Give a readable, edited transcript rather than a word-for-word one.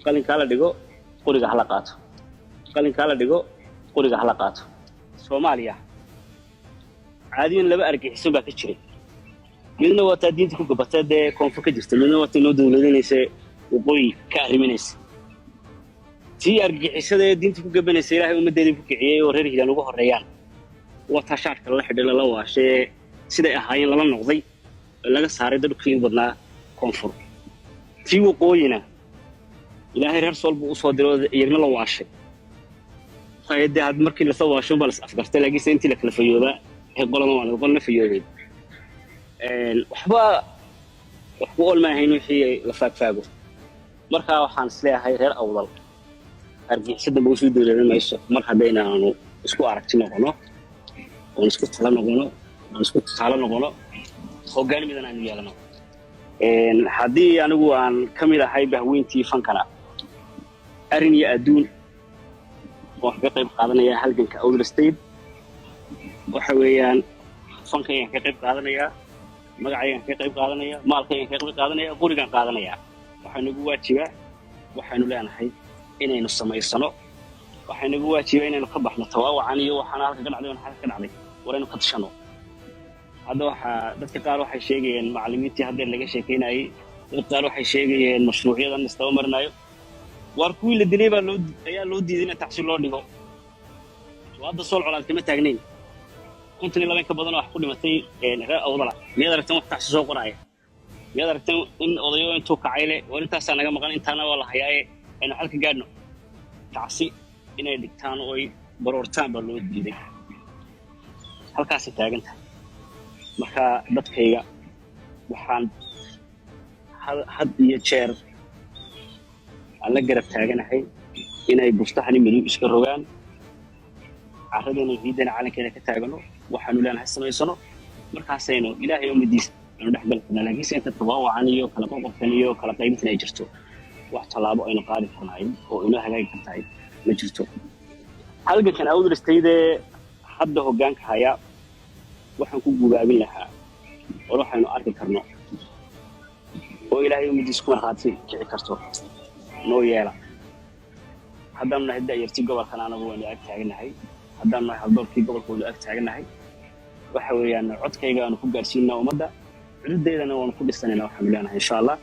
qalin kala dhigo qoriga hala qaato qalin kala dhigo qoriga hala qaato Soomaaliya caadiyan laba argagixiso baa ka jiray midna waa taa diinta ku gabatay koonfur ka jirta midna waa tii dawladinaysa waqooyi ka arriminaysa tii argagixisada diinta ku gabanaysa Ilaahay ummadeedii ku kiciyay oo reer hiilan ugu horeeyaan wata shaarka la xidhay la waashay siday ahaayeen lala noqday laga saaray dadkii badnaa koonfur tii waqooyina Ilaahay reer solbu u soo diray iyagna la waashay qayde had markii la soo waasho balas afgartay laakiin intii la kala fayooba ee qolna fayoobay waxba ool ma ahayn wixii la faagfaago marka waxaan isleeyahay reer awdal argixisada buu soo dooleeyay mayso mar hadaynaanu isku aragti noqono oo isku tala noqono hoggaan midan aan yeelano haddii anigu aan kamid ahay bahweyntii fankana arin iyo adduun wax ka qayb qaadanaya halganka Awdal State waxa weeyaan fankayga ka qayb qaadanaya magacayga ka qayb qaadanaya maalkayga ka qayb qaadanaya qorigan qaadanaya waxaan ugu waajibaa waxaanu leenahay inaynu samaysano waxaan ugu waajibaa inaynu ka baxno tawaawacan iyo waxaan halka ka dhacday waraynu ka tashano hadda waxa dadka qaar waxay sheegayeen macallimiintii hadda laga sheekeynayay dadka qaar waxay sheegayeen mashruucyadan istawa marnayo war kuwii la dilay baa loo diiday in taxsiil loo dhigo wada soo colaad kama taagnayn kuntii laba ka badan wax ku dhimatay reer awdala miyada aragtan wax taxsiil soo qoraya miyada aragtan in odayo intuu kacayle war intaas naga maqan intaana waa la hayay inuu halka gaadno taxsi inay dhigtaan oo ay baroortaan baa loo diiday halkaas taaganta marka dadkayga waxaan had iyo jeer alla garab taaganahay inay bustaxani midu iska rogaan caradana hiidana calankeena ka taagano waxaanu leenahay samaysano markaasayno Ilaahay umadiis aanu dhaxgalkana laakiin inta tawaawacan iyo kala qoqobkan iyo kala qaybinta ay jirto wax talaabo aynu qaadi karnaa oo inoo hagaagi kartaa ma jirto halgankan Awdal State hadda hoggaanka haya waxaan ku guubaabin lahaa oo waxaanu arki karno oo Ilaahay umadiis ku marxaati kici karto noo yeela haddana hadda yarti gobolkan anagu waan ag taaganahay haddana haldoorkii gobolkooda ag taaganahay waxa weeyaan codkayga aan ku gaarsiinaa ummadda ciidadeedana waan ku dhisanaynaa waxaan leenahay insha Allah